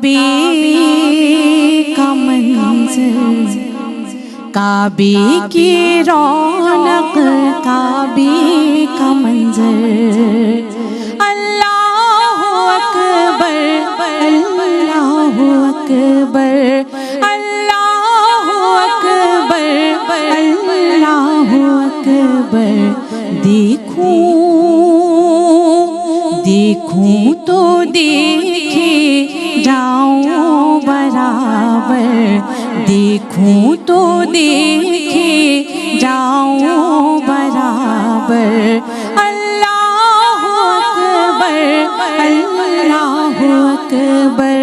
کعبے کا منظر، کعبے کی رونق، کعبے کا منظر، اللہ اکبر اللہ اکبر اللہ اکبر اللہ اکبر، دیکھوں تو دیکھے جاؤں برابر، دیکھوں تو دیکھے جاؤں برابر، اللہ اکبر اللہ اکبر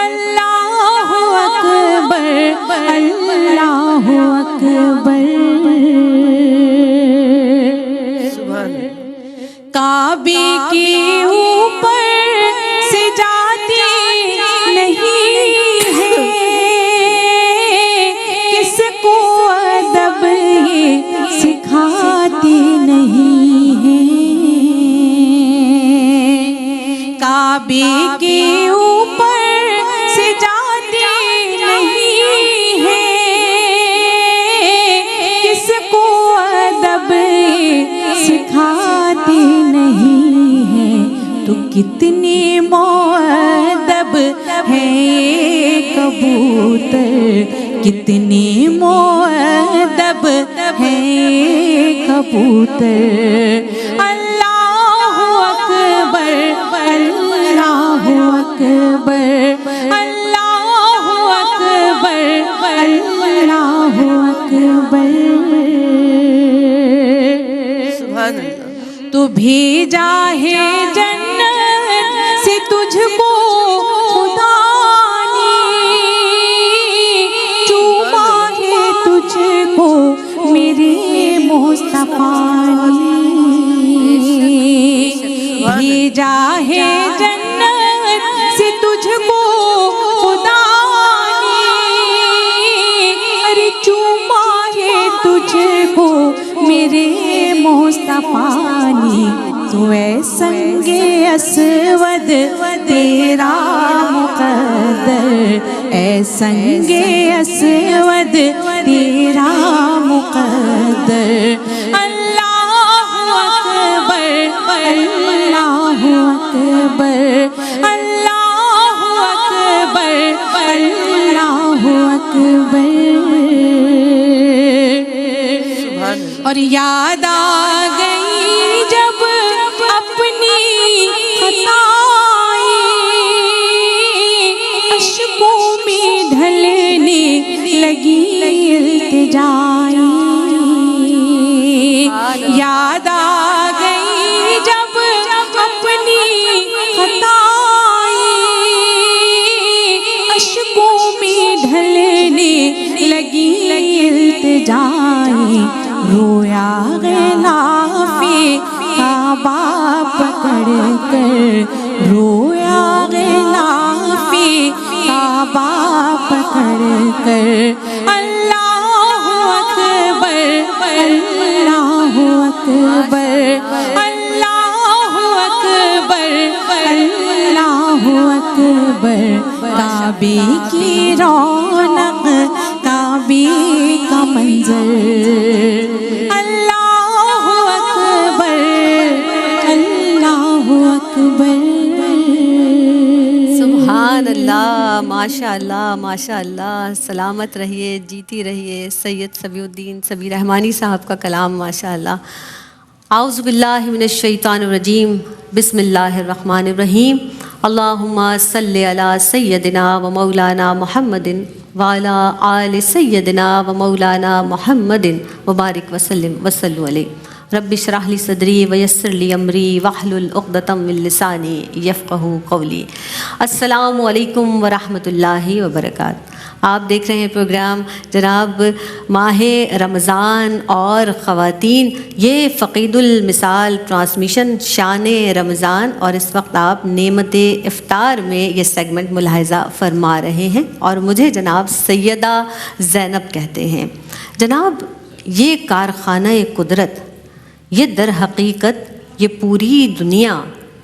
اللہ اکبر اللہ اکبر۔ کعبے کے اوپر سے جاتی نہیں ہے، کس کو ادب یہ سکھاتی نہیں ہے، کعبے کے اوپر سے جاتی نہیں ہے، کس کو ادب یہ سکھاتی نہیں ہے، تو کتنی مؤدب ہے یہ کبوتر، کتنی مؤدب ہے یہ کبوتر، اللہ اکبر اللہ اکبر اللہ اکبر اللہ اکبر۔ سبحان اللہ۔ تو بھیجا ہے جنت سے تجھ کو خدا نے، چوما ہے تجھ کو میرے مصطفیٰ نے، بھیجا ہے جنت سے تجھ کو خدا نے، ارے چوما ہے تجھ کو میرے مصطفیٰ نے، تو اے سنگ اسود تیرا مقدر، اے سنگ اسود تیرا مقدر، اللہ اکبر اللہ اکبر اللہ اکبر اللہ اکبر۔ اور یاد آ گئی جب اپنی خطائیں، اشکوں میں ڈھلنے لگی التجائیں، یاد آ گئی جب اپنی خطائیں، اشکوں میں ڈھلنے لگی التجائیں، رویا غلافِ کعبہ پکڑ کر، رویا غلافِ کعبہ پکڑ کر، اللہ اکبر اللہ اکبر اللہ اکبر اللہ اکبر، کعبے کی رونق، کعبے کا منظر، اللہ اکبر اللہ اکبر۔ سبحان اللہ، ماشاء اللہ ماشاء اللہ، سلامت رہیے، جیتی رہیے۔ سید صبی الدین صبی رحمانی صاحب کا کلام ماشاء اللہ۔ اعوذ باللہ من الشیطان الرجیم، بسم اللہ الرحمن الرحیم، اللہم صلی علی سیدنا و مولانا محمد وعلی آل سیدنا و مولانا محمد وبارک وسلم وصلوا علیہ۔ رب اشرح لی صدری ویسر لی امری واحلل عقدۃ من لسانی یفقہوا قولی۔ السلام علیکم ورحمۃ اللہ وبرکاتہ۔ آپ دیکھ رہے ہیں پروگرام جناب ماہ رمضان اور خواتین، یہ فقید المثال ٹرانسمیشن شان رمضان، اور اس وقت آپ نعمت افطار میں یہ سیگمنٹ ملاحظہ فرما رہے ہیں، اور مجھے جناب سیدہ زینب کہتے ہیں۔ جناب یہ کارخانہ قدرت، یہ در حقیقت یہ پوری دنیا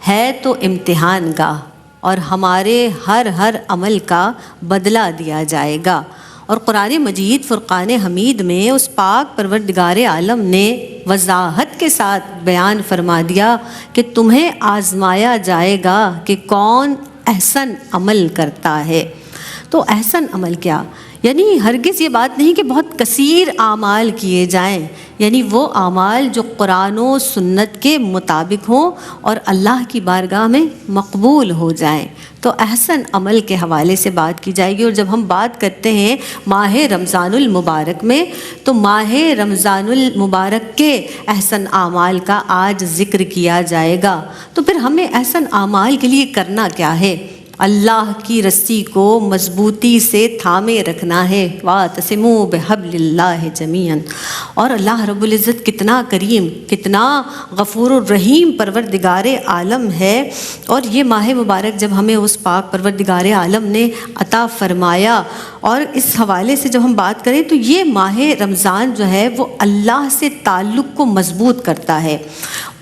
ہے تو امتحان گاہ، اور ہمارے ہر عمل کا بدلہ دیا جائے گا۔ اور قرآن مجید فرقان حمید میں اس پاک پروردگار عالم نے وضاحت کے ساتھ بیان فرما دیا کہ تمہیں آزمایا جائے گا کہ کون احسن عمل کرتا ہے۔ تو احسن عمل کیا؟ یعنی ہرگز یہ بات نہیں کہ بہت کثیر اعمال کیے جائیں، یعنی وہ اعمال جو قرآن و سنت کے مطابق ہوں اور اللہ کی بارگاہ میں مقبول ہو جائیں۔ تو احسن عمل کے حوالے سے بات کی جائے گی۔ اور جب ہم بات کرتے ہیں ماہ رمضان المبارک میں، تو ماہ رمضان المبارک کے احسن اعمال کا آج ذکر کیا جائے گا۔ تو پھر ہمیں احسن اعمال کے لیے کرنا کیا ہے؟ اللہ کی رسی کو مضبوطی سے تھامے رکھنا ہے۔ وَاعْتَصِمُوا بِحَبْلِ اللَّهِ جَمِيعًا۔ اور اللہ رب العزت کتنا کریم، کتنا غفور الرحیم پروردگار عالم ہے، اور یہ ماہ مبارک جب ہمیں اس پاک پروردگار عالم نے عطا فرمایا، اور اس حوالے سے جب ہم بات کریں تو یہ ماہ رمضان جو ہے وہ اللہ سے تعلق کو مضبوط کرتا ہے،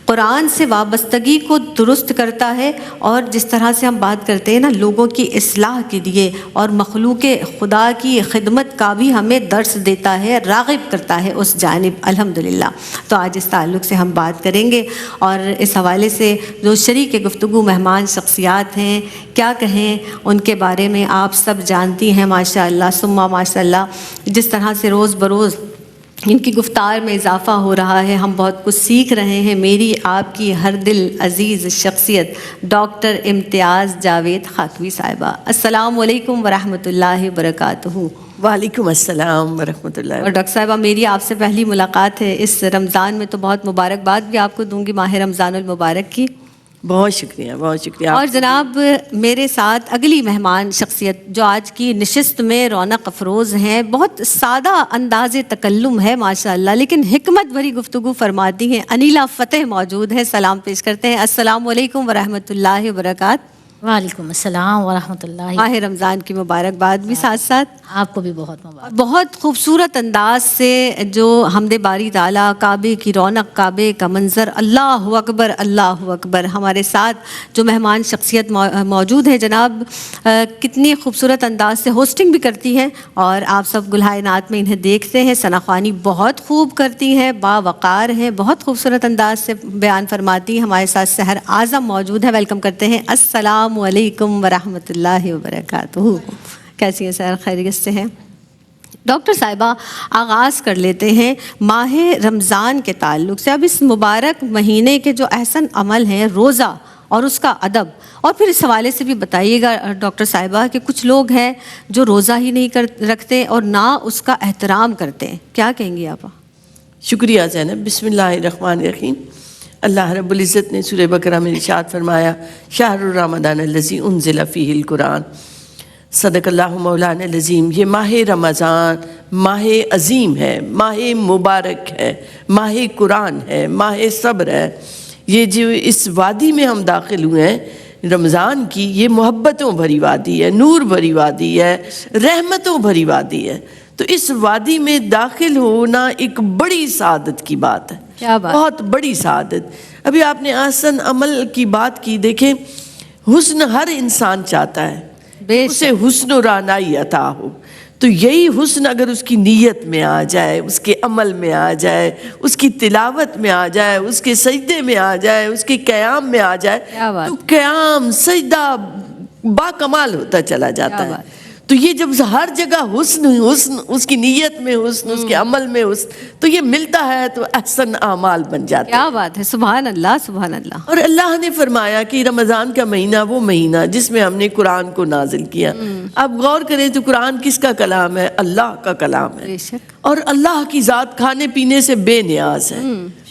قرآن سے وابستگی کو درست کرتا ہے، اور جس طرح سے ہم بات کرتے ہیں نا لوگوں کی اصلاح کے لیے اور مخلوق خدا کی خدمت کا بھی ہمیں درس دیتا ہے، راغب کرتا ہے اس جانب، الحمدللہ۔ تو آج اس تعلق سے ہم بات کریں گے، اور اس حوالے سے جو شریک گفتگو مہمان شخصیات ہیں، کیا کہیں ان کے بارے میں آپ سب جانتی ہیں ماشاء اللہ ثم ماشاء اللہ۔ جس طرح سے روز بروز ان کی گفتار میں اضافہ ہو رہا ہے، ہم بہت کچھ سیکھ رہے ہیں۔ میری آپ کی ہر دل عزیز شخصیت ڈاکٹر امتیاز جاوید خاکوی صاحبہ، السلام علیکم ورحمۃ اللہ وبرکاتہ۔ وعلیکم السلام ورحمۃ اللہ۔ اور ڈاکٹر صاحبہ میری آپ سے پہلی ملاقات ہے اس رمضان میں، تو بہت مبارکباد بھی آپ کو دوں گی ماہ رمضان المبارک کی۔ بہت شکریہ، بہت شکریہ۔ اور جناب میرے ساتھ اگلی مہمان شخصیت جو آج کی نشست میں رونق افروز ہیں، بہت سادہ انداز تکلم ہے ماشاء اللہ، لیکن حکمت بھری گفتگو فرماتی ہیں، انیلا فتح موجود ہے، سلام پیش کرتے ہیں۔ السلام علیکم ورحمۃ اللہ وبرکاتہ۔ وعلیکم السلام ورحمۃ اللہ۔ ماہ رمضان کی مبارکباد بھی ساتھ ساتھ۔ آپ کو بھی بہت مبارک۔ بہت خوبصورت انداز سے جو حمد باری تعالیٰ، کعبے کی رونق، کعبے کا منظر، اللہ اکبر اللہ اکبر۔ ہمارے ساتھ جو مہمان شخصیت موجود ہیں جناب، کتنی خوبصورت انداز سے ہوسٹنگ بھی کرتی ہیں، اور آپ سب گلہائے نعت میں انہیں دیکھتے ہیں، ثنا خوانی بہت خوب کرتی ہیں، باوقار ہیں، بہت خوبصورت انداز سے بیان فرماتی ہیں۔ ہمارے ساتھ سحر اعظم موجود ہے، ویلکم کرتے ہیں۔ السلام علیکم ورحمۃ اللہ وبرکاتہ۔ کیسی ہیں سر؟ خیریت سے ہیں؟ ڈاکٹر صاحبہ آغاز کر لیتے ہیں ماہ رمضان کے تعلق سے۔ اب اس مبارک مہینے کے جو احسن عمل ہیں، روزہ اور اس کا ادب، اور پھر اس حوالے سے بھی بتائیے گا ڈاکٹر صاحبہ کہ کچھ لوگ ہیں جو روزہ ہی نہیں رکھتے اور نہ اس کا احترام کرتے ہیں، کیا کہیں گی آپ؟ شکریہ زینب۔ بسم اللہ الرحمن الرحیم۔ اللہ رب العزت نے سورہ بقرہ میں ارشاد فرمایا، شہر رمضان الذی انزل فیہ القرآن، صدق اللہ مولانا العظیم۔ یہ ماہ رمضان ماہ عظیم ہے، ماہ مبارک ہے، ماہ قرآن ہے، ماہ صبر ہے۔ یہ جو اس وادی میں ہم داخل ہوئے ہیں رمضان کی، یہ محبتوں بھری وادی ہے، نور بھری وادی ہے، رحمتوں بھری وادی ہے۔ تو اس وادی میں داخل ہونا ایک بڑی سعادت کی بات ہے، کیا بات؟ بہت بڑی سعادت۔ ابھی آپ نے احسن عمل کی بات کی، دیکھیں حسن ہر انسان چاہتا ہے، اسے حسن و رعنائی عطا ہو، تو یہی حسن اگر اس کی نیت میں آ جائے، اس کے عمل میں آ جائے، اس کی تلاوت میں آ جائے، اس کے سجدے میں آ جائے، اس کے قیام میں آ جائے، تو قیام سجدہ با کمال ہوتا چلا جاتا ہے۔ تو یہ جب ہر جگہ حسن حسن، اس کی نیت میں حسن، اس کے عمل میں حسن، تو یہ ملتا ہے تو احسن اعمال بن جاتے ہیں۔ کیا بات ہے، سبحان اللہ سبحان اللہ۔ اور اللہ نے فرمایا کہ رمضان کا مہینہ وہ مہینہ جس میں ہم نے قرآن کو نازل کیا۔ آپ غور کریں تو قرآن کس کا کلام ہے؟ اللہ کا کلام ہے، اور اللہ کی ذات کھانے پینے سے بے نیاز ہے۔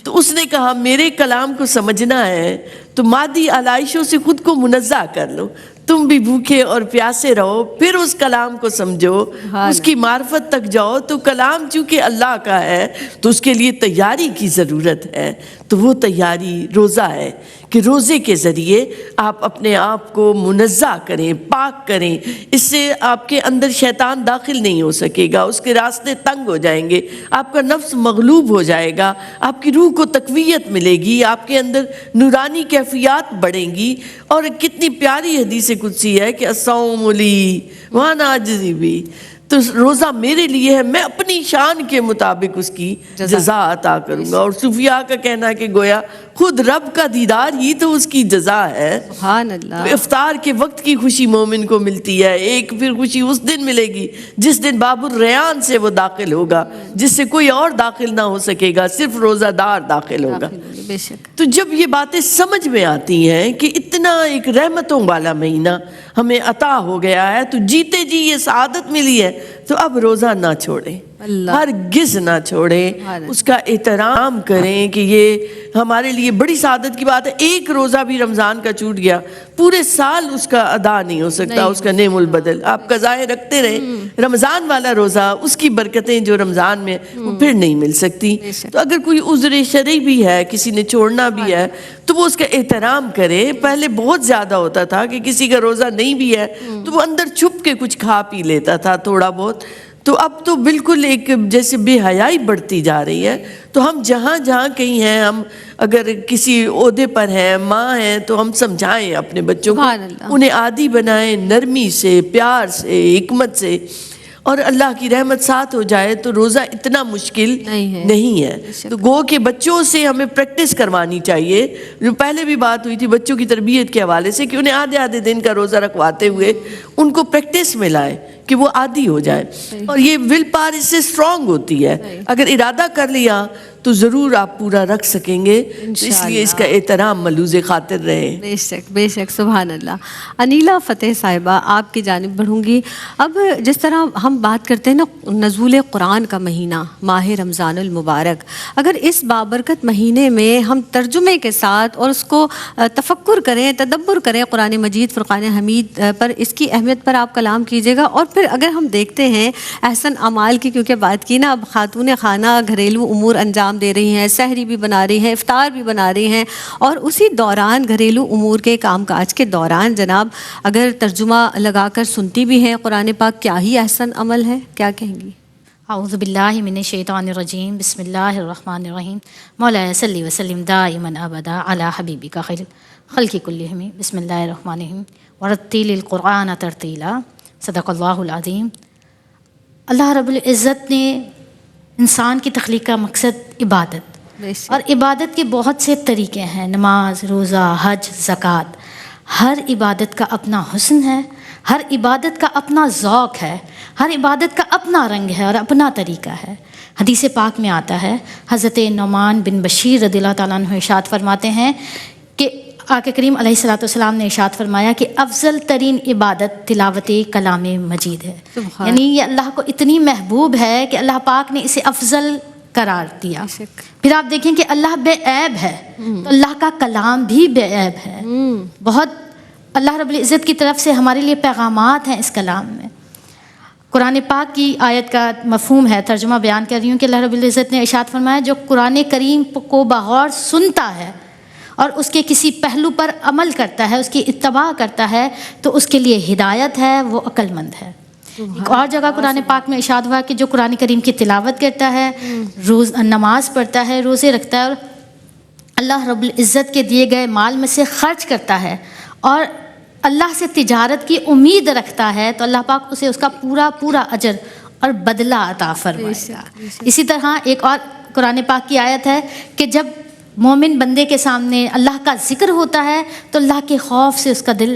تو اس نے کہا میرے کلام کو سمجھنا ہے تو مادی علائشوں سے خود کو منزہ کر لو، تم بھی بھوکے اور پیاسے رہو، پھر اس کلام کو سمجھو، اس کی معرفت تک جاؤ۔ تو کلام چونکہ اللہ کا ہے تو اس کے لیے تیاری کی ضرورت ہے، تو وہ تیاری روزہ ہے کہ روزے کے ذریعے آپ اپنے آپ کو منزہ کریں، پاک کریں. اس سے آپ کے اندر شیطان داخل نہیں ہو سکے گا، اس کے راستے تنگ ہو جائیں گے، آپ کا نفس مغلوب ہو جائے گا، آپ کی روح کو تقویت ملے گی، آپ کے اندر نورانی کیفیات بڑھیں گی. اور کتنی پیاری حدیث قدسی ہے کہ الصوم لی وانا اجزی بی، تو روزہ میرے لیے ہے، میں اپنی شان کے مطابق اس کی جزا عطا کروں گا. اور صوفیاء کا کہنا ہے کہ گویا خود رب کا دیدار ہی تو اس کی جزا ہے. سبحان اللہ. افطار کے وقت کی خوشی مومن کو ملتی ہے، ایک پھر خوشی اس دن ملے گی جس دن باب الریان سے وہ داخل ہوگا، جس سے کوئی اور داخل نہ ہو سکے گا، صرف روزہ دار داخل ہوگا. بے شک. تو جب یہ باتیں سمجھ میں آتی ہیں کہ اتنا ایک رحمتوں والا مہینہ ہمیں عطا ہو گیا ہے، تو جیتے جی یہ سعادت ملی ہے، تو اب روزہ نہ چھوڑیں، ہرگز نہ چھوڑیں، اس کا احترام کریں کہ یہ ہمارے لیے بڑی سعادت کی بات ہے. ایک روزہ بھی رمضان کا چھوٹ گیا، پورے سال اس کا ادا نہیں ہو سکتا، اس کا نعم البدل. آپ قضائے رکھتے رہیں، رمضان والا روزہ اس کی برکتیں جو رمضان میں وہ پھر نہیں مل سکتی. تو اگر کوئی عذر شرعی بھی ہے، کسی نے چھوڑنا بھی ہے، تو وہ اس کا احترام کرے. پہلے بہت زیادہ ہوتا تھا کہ کسی کا روزہ نہیں بھی ہے تو وہ اندر چھپ کے کچھ کھا پی لیتا تھا تھوڑا بہت. تو اب تو بالکل ایک جیسے بے حیائی بڑھتی جا رہی ہے. تو ہم جہاں جہاں کہیں ہیں، ہم اگر کسی عہدے پر ہیں، ماں ہیں، تو ہم سمجھائیں اپنے بچوں کو، انہیں عادی بنائیں، نرمی سے، پیار سے، حکمت سے. اور اللہ کی رحمت ساتھ ہو جائے تو روزہ اتنا مشکل نہیں ہے. تو گو کہ بچوں سے ہمیں پریکٹس کروانی چاہیے. جو پہلے بھی بات ہوئی تھی بچوں کی تربیت کے حوالے سے، کہ انہیں آدھے آدھے دن کا روزہ رکھواتے ہوئے ان کو پریکٹس میں لائیں کہ وہ عادی ہو جائے. اور یہ ول پاور اس سے اسٹرانگ ہوتی ہے. اگر ارادہ کر لیا تو ضرور آپ پورا رکھ سکیں گے. اس لیے اس کا احترام ملوز خاطر رہے. بے شک بے شک. سبحان اللہ. انیلا فتح صاحبہ آپ کی جانب بڑھوں گی. اب جس طرح ہم بات کرتے ہیں نا نزول قرآن کا مہینہ ماہ رمضان المبارک، اگر اس بابرکت مہینے میں ہم ترجمے کے ساتھ اور اس کو تفکر کریں، تدبر کریں قرآن مجید فرقان حمید پر، اس کی اہمیت پر آپ کلام کیجیے گا. اور پھر اگر ہم دیکھتے ہیں احسن اعمال کی، کیونکہ بات کی نا، اب خاتون خانہ گھریلو امور انجام دے رہی ہیں، سحری بھی بنا رہی ہیں، افطار بھی بنا رہی ہیں، اور اسی دوران گھریلو امور کے کام کاج کے دوران جناب اگر ترجمہ لگا کر سنتی بھی ہیں قرآن پاک، کیا ہی احسن عمل ہے. کیا کہیں گی؟ اعوذ باللہ من الشیطان الرجیم. بسم اللہ الرحمن الرحیم. مولانا صلی وسلم دائما ابدا علی حبیبک خیر خلق کلہم. بسم اللہ الرحمن الرحیم. ورتل القرآن ترتیلا. صدق اللہ العظیم. اللہ رب العزت نے انسان کی تخلیق کا مقصد عبادت، اور عبادت کے بہت سے طریقے ہیں، نماز، روزہ، حج، زکوٰۃ. ہر عبادت کا اپنا حسن ہے، ہر عبادت کا اپنا ذوق ہے، ہر عبادت کا اپنا رنگ ہے اور اپنا طریقہ ہے. حدیث پاک میں آتا ہے، حضرت نعمان بن بشیر رضی اللہ تعالیٰ عنہ ارشاد فرماتے ہیں کہ آقا کریم علیہ الصلوۃ والسلام نے ارشاد فرمایا کہ افضل ترین عبادت تلاوت کلام مجید ہے. یعنی یہ اللہ کو اتنی محبوب ہے کہ اللہ پاک نے اسے افضل قرار دیا. پھر آپ دیکھیں کہ اللہ بے عیب ہے، تو اللہ کا کلام بھی بے عیب ہے. بہت اللہ رب العزت کی طرف سے ہمارے لیے پیغامات ہیں اس کلام میں. قرآن پاک کی آیت کا مفہوم ہے، ترجمہ بیان کر رہی ہوں کہ اللہ رب العزت نے ارشاد فرمایا جو قرآن کریم کو بغور سنتا ہے اور اس کے کسی پہلو پر عمل کرتا ہے، اس کی اتباع کرتا ہے، تو اس کے لیے ہدایت ہے، وہ عقل مند ہے. ایک اور جگہ قرآن پاک میں ارشاد ہوا کہ جو قرآن کریم کی تلاوت کرتا ہے، روز نماز پڑھتا ہے، روزے رکھتا ہے، اور اللہ رب العزت کے دیے گئے مال میں سے خرچ کرتا ہے اور اللہ سے تجارت کی امید رکھتا ہے، تو اللہ پاک اسے اس کا پورا پورا اجر اور بدلہ عطا فرمائے گا. اسی طرح ایک اور قرآن پاک کی آیت ہے کہ جب مومن بندے کے سامنے اللہ کا ذکر ہوتا ہے تو اللہ کے خوف سے اس کا دل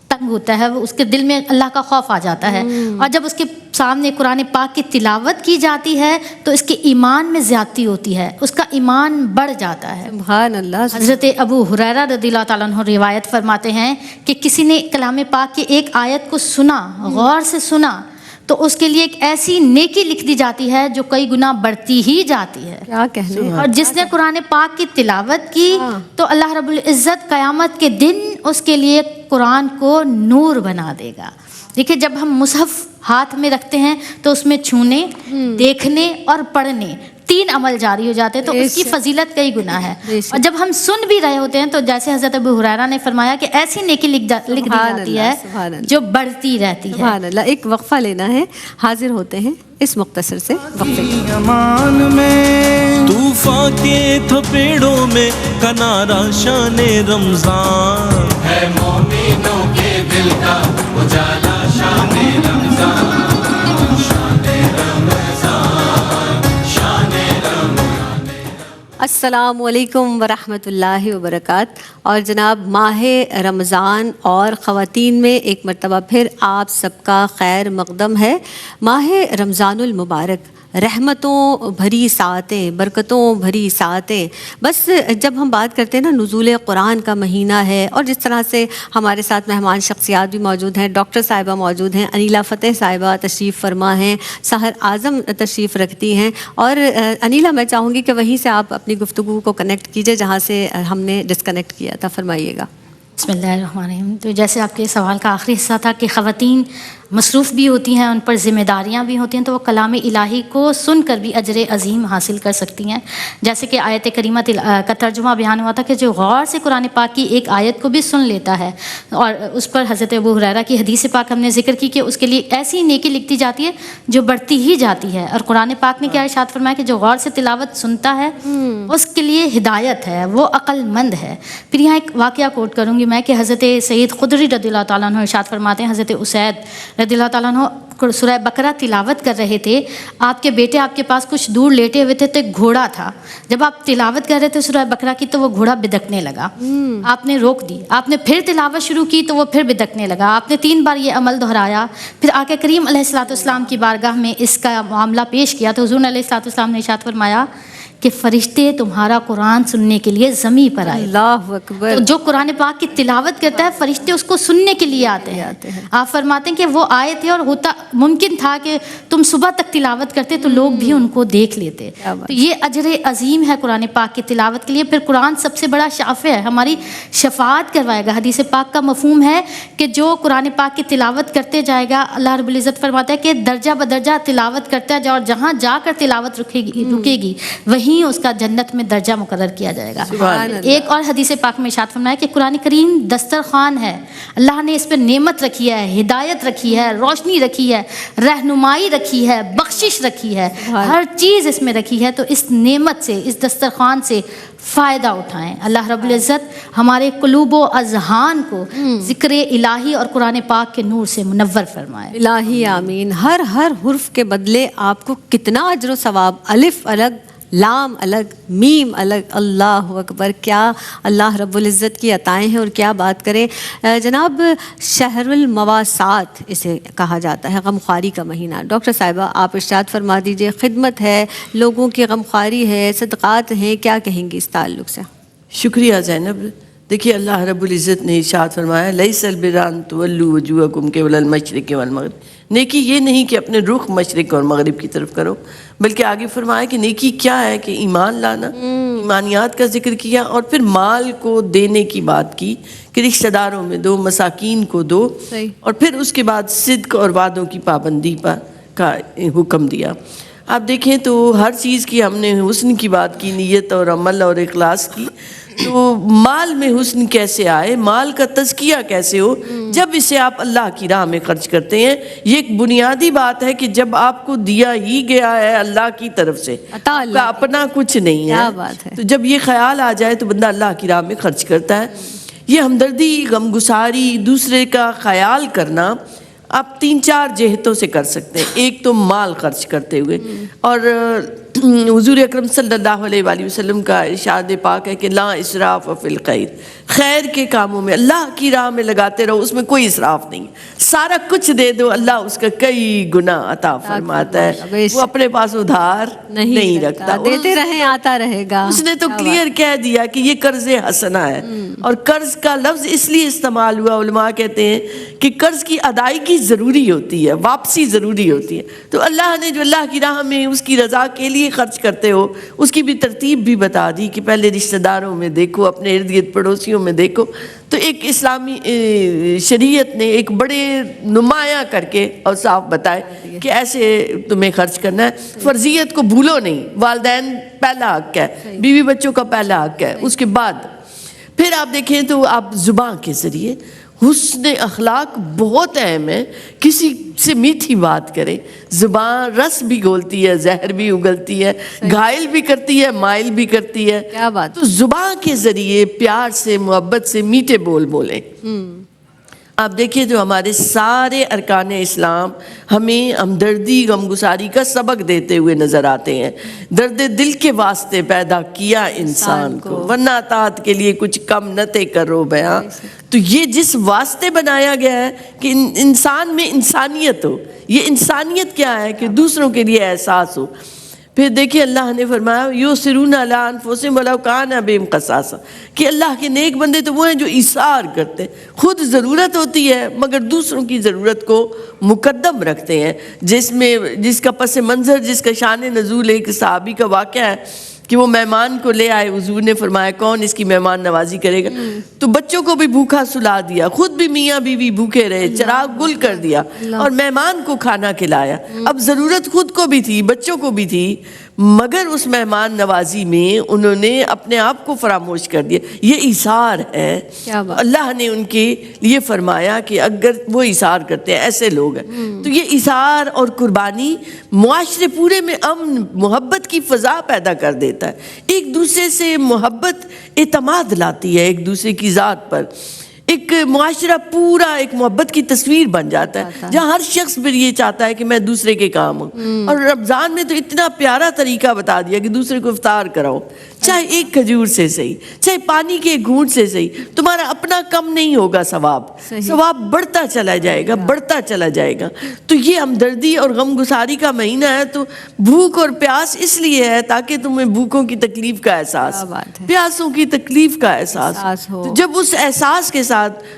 تنگ ہوتا ہے، وہ اس کے دل میں اللہ کا خوف آ جاتا ہے. اور جب اس کے سامنے قرآن پاک کی تلاوت کی جاتی ہے تو اس کے ایمان میں زیادتی ہوتی ہے، اس کا ایمان بڑھ جاتا ہے. سبحان اللہ. حضرت ابو ہریرہ رضی اللہ تعالیٰ عنہ روایت فرماتے ہیں کہ کسی نے کلام پاک کی ایک آیت کو سنا، غور سے سنا، تو اس کے لیے ایک ایسی نیکی لکھ دی جاتی ہے جو کئی گنا بڑھتی ہی جاتی ہے. کیا کہنے. اور جس نے قرآن پاک کی تلاوت کی تو اللہ رب العزت قیامت کے دن اس کے لیے قرآن کو نور بنا دے گا. دیکھیں جب ہم مصحف ہاتھ میں رکھتے ہیں تو اس میں چھونے، دیکھنے اور پڑھنے 3 عمل جاری ہو جاتے ہیں، تو اس کی فضیلت کئی گنا ہے. اور جب ہم سن بھی رہے ہوتے ہیں تو جیسے حضرت ابو ہریرہ نے فرمایا کہ ایسی نیکی لکھ دی جاتی ہے جو بڑھتی رہتی ہے. سبحان اللہ. ایک وقفہ لینا ہے، حاضر ہوتے ہیں اس مختصر سے وقفے کے. امان میں طوفان کے تھپیڑوں میں کنارا شان رمضان ہے، مومنوں کے دل کا اجالا شان رمضان، شان رمضان، شان رمضان. السلام علیکم ورحمۃ اللہ وبرکاتہ. اور جناب ماہ رمضان اور خواتین میں ایک مرتبہ پھر آپ سب کا خیر مقدم ہے. ماہ رمضان المبارک رحمتوں بھری ساعتیں، برکتوں بھری ساعتیں. بس جب ہم بات کرتے ہیں نا نزول قرآن کا مہینہ ہے، اور جس طرح سے ہمارے ساتھ مہمان شخصیات بھی موجود ہیں، ڈاکٹر صاحبہ موجود ہیں، انیلا فتح صاحبہ تشریف فرما ہیں، سحر اعظم تشریف رکھتی ہیں. اور انیلا میں چاہوں گی کہ وہیں سے آپ اپنی گفتگو کو کنیکٹ کیجئے جہاں سے ہم نے ڈسکنیکٹ کیا تھا. فرمائیے گا. بسم اللہ الرحمن الرحیم. تو جیسے آپ کے سوال کا آخری حصہ تھا کہ خواتین مصروف بھی ہوتی ہیں، ان پر ذمہ داریاں بھی ہوتی ہیں، تو وہ کلام الہی کو سن کر بھی اجر عظیم حاصل کر سکتی ہیں. جیسے کہ آیت کریمہ کا ترجمہ بیان ہوا تھا کہ جو غور سے قرآن پاک کی ایک آیت کو بھی سن لیتا ہے، اور اس پر حضرت ابو ہریرہ کی حدیث پاک ہم نے ذکر کی کہ اس کے لیے ایسی نیکی لکھتی جاتی ہے جو بڑھتی ہی جاتی ہے. اور قرآن پاک نے کیا ارشاد فرمایا کہ جو غور سے تلاوت سنتا ہے اس کے لیے ہدایت ہے، وہ عقل مند ہے. پھر یہاں ایک واقعہ کوٹ کروں گی میں کہ حضرت سید خدری رضی اللہ تعالیٰ عنہ ارشاد فرماتے ہیں، حضرت اسید رضی اللہ تعالیٰ عنہ سورہ بقرہ تلاوت کر رہے تھے، آپ کے بیٹے آپ کے پاس کچھ دور لیٹے ہوئے تھے، تو ایک گھوڑا تھا. جب آپ تلاوت کر رہے تھے سورہ بقرہ کی تو وہ گھوڑا بدکنے لگا. آپ نے روک دی، آپ نے پھر تلاوت شروع کی تو وہ پھر بدکنے لگا. آپ نے 3 بار یہ عمل دہرایا. پھر آقا کریم علیہ الصلوۃ والسلام کی بارگاہ میں اس کا معاملہ پیش کیا تو حضور علیہ الصلوۃ والسلام نے ارشاد فرمایا کہ فرشتے تمہارا قرآن سننے کے لیے زمین پر آئے. اللہ اکبر. تو جو قرآن پاک کی تلاوت کرتا ہے فرشتے اس کو سننے کے لیے آتے ہیں. آپ فرماتے ہیں کہ وہ آئے تھے اور ہوتا ممکن تھا کہ تم صبح تک تلاوت کرتے تو لوگ بھی ان کو دیکھ لیتے. تو یہ اجر عظیم ہے قرآن پاک کی تلاوت کے لیے. پھر قرآن سب سے بڑا شافع ہے، ہماری شفاعت کروائے گا. حدیث پاک کا مفہوم ہے کہ جو قرآن پاک کی تلاوت کرتے جائے گا، اللہ رب العزت فرماتا ہے کہ درجہ بدرجہ تلاوت کرتا جاؤ، اور جہاں جا کر تلاوت رکے گی وہیں اس کا جنت میں درجہ مقرر کیا جائے گا. ایک اور حدیث پاک میں ارشاد فرمایا کہ قرآن کریم دسترخوان ہے، اللہ نے اس پہ نعمت رکھی ہے، ہدایت رکھی ہے، روشنی رکھی ہے، رہنمائی رکھی ہے، بخشش رکھی ہے، ہر چیز اس میں رکھی ہے. تو اس نعمت سے، اس دسترخوان سے فائدہ اٹھائیں. اللہ رب العزت ہمارے قلوب و اذہان کو ذکر الہی اور قرآن پاک کے نور سے منور فرمائے. الہی آمین. ہر حرف کے بدلے آپ کو کتنا اجر و ثواب. الف الگ، لام الگ، میم الگ. اللہ اکبر. کیا اللہ رب العزت کی عطائیں ہیں، اور کیا بات کریں. جناب شہر المواسات اسے کہا جاتا ہے، غمخواری کا مہینہ. ڈاکٹر صاحبہ آپ ارشاد فرما دیجئے، خدمت ہے، لوگوں کی غمخواری ہے، صدقات ہیں، کیا کہیں گی اس تعلق سے؟ شکریہ زینب. دیکھیے اللہ رب العزت نے ارشاد فرمایا لیس البر ان تولوا وجوہکم قبل المشرق والمغرب. نیکی یہ نہیں کہ اپنے رخ مشرق اور مغرب کی طرف کرو، بلکہ آگے فرمایا کہ نیکی کیا ہے کہ ایمان لانا، ایمانیات کا ذکر کیا، اور پھر مال کو دینے کی بات کی کہ رشتہ داروں میں دو، مساکین کو دو، اور پھر اس کے بعد صدق اور وعدوں کی پابندی پر کا حکم دیا. آپ دیکھیں تو ہر چیز کی ہم نے حسن کی بات کی، نیت اور عمل اور اخلاص کی. تو مال میں حسن کیسے آئے، مال کا تزکیہ کیسے ہو؟ جب اسے آپ اللہ کی راہ میں خرچ کرتے ہیں. یہ ایک بنیادی بات ہے کہ جب آپ کو دیا ہی گیا ہے اللہ کی طرف سے، کا اپنا کچھ نہیں ہے، تو جب یہ خیال آ جائے تو بندہ اللہ کی راہ میں خرچ کرتا ہے. یہ ہمدردی، غمگساری، دوسرے کا خیال کرنا آپ 3-4 جہتوں سے کر سکتے ہیں. ایک تو مال خرچ کرتے ہوئے، اور حضور اکرم صلی اللہ علیہ وآلہ وسلم کا ارشاد پاک ہے کہ لا اسراف فی الخیر. خیر کے کاموں میں اللہ کی راہ میں لگاتے رہو، اس میں کوئی اسراف نہیں. سارا کچھ دے دو، اللہ اس کا کئی گنا عطا فرماتا ہے. وہ اپنے پاس ادھار نہیں رکھتا، دیتے رہیں آتا رہے گا. اس نے تو کلیئر کہہ دیا کہ یہ قرض حسنہ ہے. اور قرض کا لفظ اس لیے استعمال ہوا، علماء کہتے ہیں کہ قرض کی ادائیگی ضروری ہوتی ہے، واپسی ضروری ہوتی ہے. تو اللہ نے جو اللہ کی راہ میں اس کی رضا کے لیے لیے خرچ کرتے ہو اس کی بھی ترتیب بھی بتا دی کہ پہلے رشتہ داروں میں دیکھو، اپنے ارد گرد پڑوسیوں میں دیکھو. تو ایک اسلامی شریعت نے ایک بڑے نمایاں کر کے اور صاف بتائے کہ ایسے تمہیں خرچ کرنا ہے. فرضیت کو بھولو نہیں، والدین پہلا حق ہے، بیوی بچوں کا پہلا حق ہے. اس کے بعد پھر آپ دیکھیں تو آپ زبان کے ذریعے حسن اخلاق بہت اہم ہے. کسی سے میٹھی بات کریں. زبان رس بھی گھولتی ہے، زہر بھی اگلتی ہے، گھائل بھی کرتی ہے، مائل بھی کرتی ہے. کیا بات. تو زبان کے ذریعے پیار سے، محبت سے میٹھے بول بولیں. آپ دیکھیے جو ہمارے سارے ارکان اسلام ہمیں ہمدردی، غمگساری کا سبق دیتے ہوئے نظر آتے ہیں. درد دل کے واسطے پیدا کیا انسان کو، ورنہ اطاعت کے لیے کچھ کم نہ تے کرو بیاں. تو یہ جس واسطے بنایا گیا ہے کہ انسان میں انسانیت ہو. یہ انسانیت کیا ہے کہ دوسروں کے لیے احساس ہو. پھر دیکھیے اللہ نے فرمایا یؤثرون علی انفسہم ولو کان بہم خصاصہ، کہ اللہ کے نیک بندے تو وہ ہیں جو ایثار کرتے ہیں. خود ضرورت ہوتی ہے مگر دوسروں کی ضرورت کو مقدم رکھتے ہیں. جس کا پس منظر، جس کا شان نزول ایک صحابی کا واقعہ ہے کہ وہ مہمان کو لے آئے. حضور نے فرمایا کون اس کی مہمان نوازی کرے گا؟ تو بچوں کو بھی بھوکا سلا دیا، خود بھی میاں بیوی بھوکے رہے، چراغ گل کر دیا اور مہمان کو کھانا کھلایا. اب ضرورت خود کو بھی تھی، بچوں کو بھی تھی، مگر اس مہمان نوازی میں انہوں نے اپنے آپ کو فراموش کر دیا. یہ ایثار ہے. اللہ نے ان کے لیے فرمایا کہ اگر وہ ایثار کرتے ہیں، ایسے لوگ ہیں. تو یہ ایثار اور قربانی معاشرے پورے میں امن محبت کی فضا پیدا کر دیتا ہے. ایک دوسرے سے محبت اعتماد لاتی ہے ایک دوسرے کی ذات پر. ایک معاشرہ پورا ایک محبت کی تصویر بن جاتا ہے جہاں ہر شخص پھر یہ چاہتا ہے کہ میں دوسرے کے کام ہوں. اور رمضان میں تو اتنا پیارا طریقہ بتا دیا کہ دوسرے کو افطار کراؤ، چاہے ایک کھجور سے صحیح، چاہے پانی کے ایک گھونٹ سے صحیح. تمہارا اپنا کم نہیں ہوگا، ثواب بڑھتا چلا جائے گا، بڑھتا چلا جائے گا. تو یہ ہمدردی اور غمگساری کا مہینہ ہے. تو بھوک اور پیاس اس لیے ہے تاکہ تمہیں بھوکوں کی تکلیف کا احساس، پیاسوں کی تکلیف کا احساس ہو. جب اس احساس کے ساتھ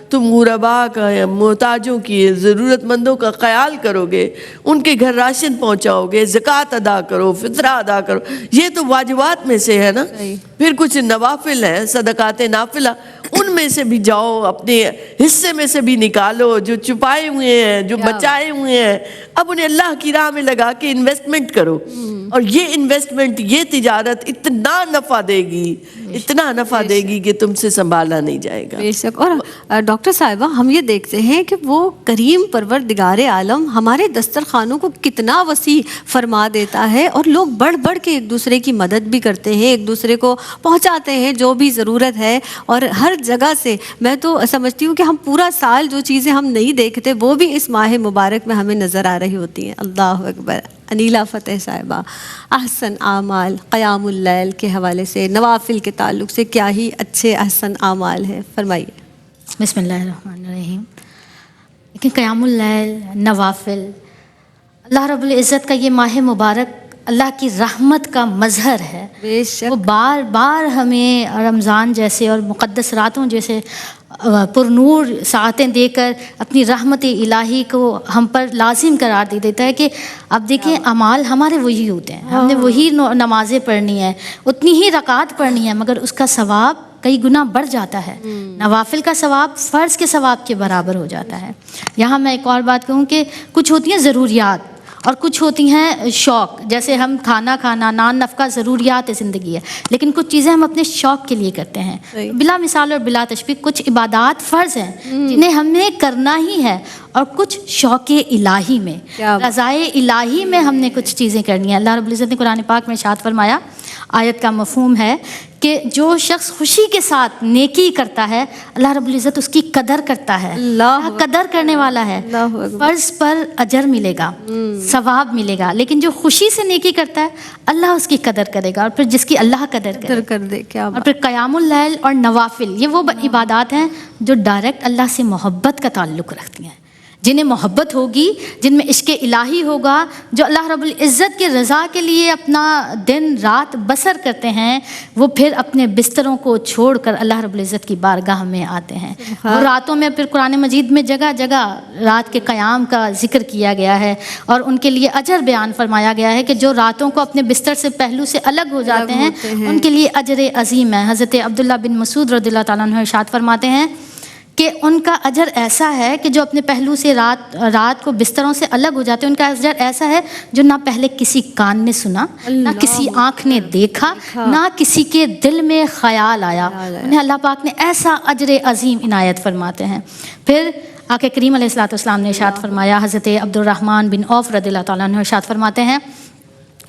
تم غربا کا، محتاجوں کی، ضرورت مندوں کا خیال کرو گے، ان کے گھر راشن پہنچاؤ گے، زکوٰۃ ادا کرو، فطرہ ادا کرو. یہ تو واجبات میں سے ہے نا. پھر کچھ نوافل ہیں، صدقات نافلہ، ان میں سے بھی جاؤ، اپنے حصے میں سے بھی نکالو جو چھپائے ہوئے ہیں، جو بچائے ہوئے ہیں. اب انہیں اللہ کی راہ میں لگا کے انویسٹمنٹ کرو. اور یہ انویسٹمنٹ، یہ تجارت اتنا نفع دے گی، اتنا نفع دے گی کہ تم سے سنبھالا نہیں جائے گا. بے شک. اور ڈاکٹر صاحبہ ہم یہ دیکھتے ہیں کہ وہ کریم پروردگار عالم ہمارے دسترخوانوں کو کتنا وسیع فرما دیتا ہے، اور لوگ بڑھ بڑھ کے ایک دوسرے کی مدد بھی کرتے ہیں، ایک دوسرے کو پہنچاتے ہیں جو بھی ضرورت ہے. اور ہر جگہ سے میں تو سمجھتی ہوں کہ ہم پورا سال جو چیزیں ہم نہیں دیکھتے وہ بھی اس ماہ مبارک میں ہمیں نظر آ رہی ہوتی ہیں. اللہ اکبر. انیلا فتح صاحبہ، احسن اعمال قیام اللیل کے حوالے سے، نوافل کے تعلق سے کیا ہی اچھے احسن اعمال ہیں، فرمائیے. بسم اللہ الرحمن الرحیم. لیکن قیام اللیل، نوافل، اللہ رب العزت کا یہ ماہ مبارک اللہ کی رحمت کا مظہر ہے. بے شک. وہ بار بار ہمیں رمضان جیسے اور مقدس راتوں جیسے پر نور ساعتیں دے کر اپنی رحمت الہی کو ہم پر لازم قرار دے دیتا ہے کہ اب دیکھیں اعمال ہمارے وہی ہوتے ہیں، ہم نے وہی نمازیں پڑھنی ہیں، اتنی ہی رکعات پڑھنی ہے، مگر اس کا ثواب کئی گنا بڑھ جاتا ہے. نوافل کا ثواب فرض کے ثواب کے برابر ہو جاتا ہے. یہاں میں ایک اور بات کہوں کہ کچھ ہوتی ہیں ضروریات اور کچھ ہوتی ہیں شوق. جیسے ہم کھانا نان نفقہ ضروریات زندگی ہے، لیکن کچھ چیزیں ہم اپنے شوق کے لیے کرتے ہیں. بلا مثال اور بلا تشبیہ کچھ عبادات فرض ہیں جنہیں ہم نے کرنا ہی ہے، اور کچھ شوق الہی میں، رضائے الہی میں ہم نے کچھ چیزیں کرنی ہیں. اللہ رب العزت نے قرآن پاک میں ارشاد فرمایا، آیت کا مفہوم ہے کہ جو شخص خوشی کے ساتھ نیکی کرتا ہے اللہ رب العزت اس کی قدر کرتا ہے. اللہ قدر کرنے والا ہے. فرض پر اجر ملے گا، ثواب ملے گا، لیکن جو خوشی سے نیکی کرتا ہے اللہ اس کی قدر کرے گا، اور پھر جس کی اللہ قدر کر دے. کیا اور پھر قیام اللیل اور نوافل، یہ وہ عبادات ہیں جو ڈائریکٹ اللہ سے محبت کا تعلق رکھتی ہیں. جنہیں محبت ہوگی، جن میں عشق الہی ہوگا، جو اللہ رب العزت کی رضا کے لیے اپنا دن رات بسر کرتے ہیں، وہ پھر اپنے بستروں کو چھوڑ کر اللہ رب العزت کی بارگاہ میں آتے ہیں. اور راتوں میں پھر قرآن مجید میں جگہ جگہ رات کے قیام کا ذکر کیا گیا ہے، اور ان کے لیے اجر بیان فرمایا گیا ہے کہ جو راتوں کو اپنے بستر سے پہلو سے الگ ہو جاتے ہیں ان کے لیے اجر عظیم ہے. حضرت عبداللہ بن مسعود رضی اللہ تعالیٰ عنہ ارشاد فرماتے ہیں کہ ان کا اجر ایسا ہے کہ جو اپنے پہلو سے رات کو بستروں سے الگ ہو جاتے ہیں، ان کا اجر ایسا ہے جو نہ پہلے کسی کان نے سنا، نہ کسی آنکھ نے دیکھا، نہ کسی کے دل میں خیال آیا. انہیں اللہ پاک نے ایسا اجر عظیم عنایت فرماتے ہیں. پھر آقا کریم علیہ الصلوۃ والسلام نے ارشاد فرمایا، حضرت عبد الرحمن بن عوف رضی اللہ تعالیٰ عنہ ارشاد فرماتے ہیں،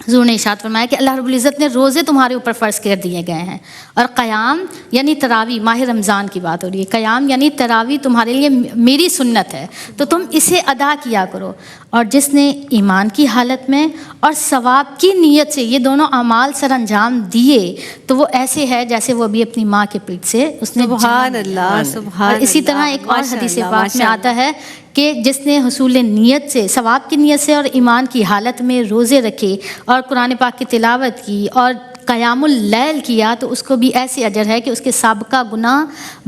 حضور نے ارشاد فرمایا کہ اللہ رب العزت نے روزے تمہارے اوپر فرض کر دیے گئے ہیں، اور قیام یعنی تراویح، ماہ رمضان کی بات ہو رہی ہے، قیام یعنی تراویح تمہارے لیے میری سنت ہے تو تم اسے ادا کیا کرو. اور جس نے ایمان کی حالت میں اور ثواب کی نیت سے یہ دونوں اعمال سر انجام دیے تو وہ ایسے ہے جیسے وہ ابھی اپنی ماں کے پیٹ سے اس نے سبحان اللہ، سبحان اور اسی طرح ایک اور حدیث پاک میں آتا ہے کہ جس نے حصول نیت سے، ثواب کی نیت سے اور ایمان کی حالت میں روزے رکھے اور قرآن پاک کی تلاوت کی اور قیام اللیل کیا تو اس کو بھی ایسی اجر ہے کہ اس کے سابقہ گناہ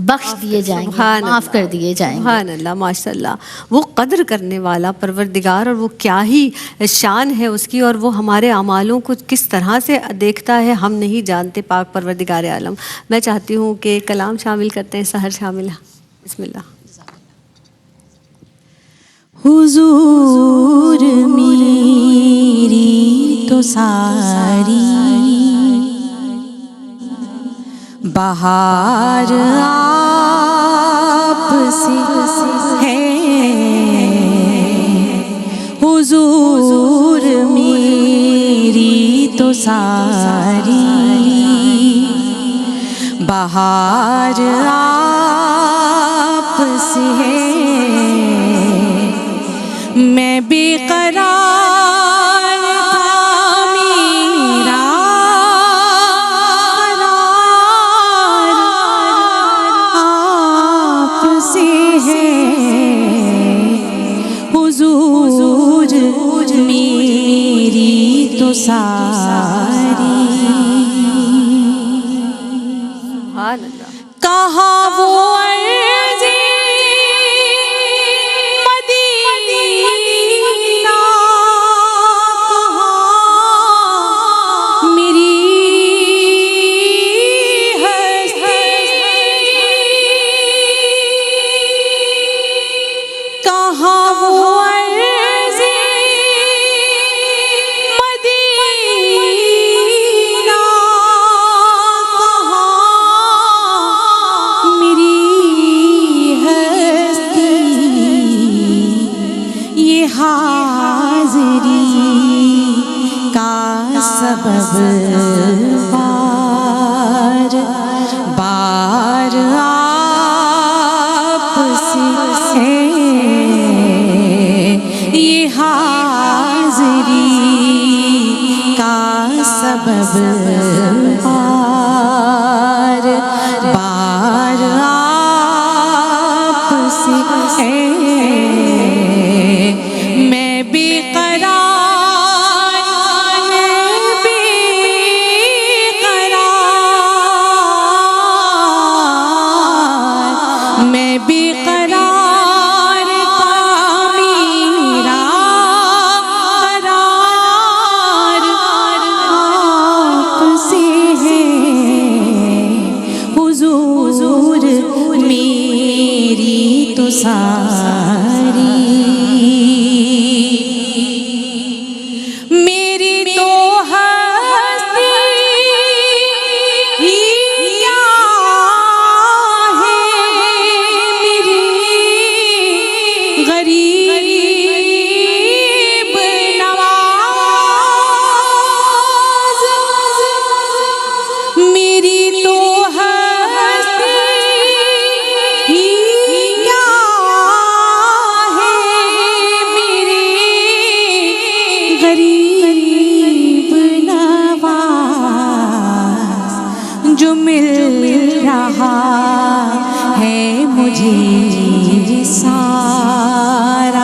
بخش دیے جائیں گے، معاف کر دیے جائیں گے. سبحان اللہ، ماشاء اللہ. وہ قدر کرنے والا پروردگار، اور وہ کیا ہی شان ہے اس کی، اور وہ ہمارے اعمالوں کو کس طرح سے دیکھتا ہے ہم نہیں جانتے. پاک پروردگار عالم. میں چاہتی ہوں کہ کلام شامل کرتے ہیں، سحر شامل ہے. بسم اللہ. حضور میری تو ساری بہار آپ سے ہے، حضور میری تو ساری بہار آپ سے ہے. میں بے قرار تھا، میرا قرار آپ سے ہے، حضور میری تو ساری. سبحان اللہ. کہاں وہ بار بار آپ سے ہے، یہ حاضری کا سبب بار بار آپ سے ہے. میں بے قرار ساری میری تو ہستی کیا ہے، میری غریب نواز، میری تو جو مل رہا ہے مجھے سارا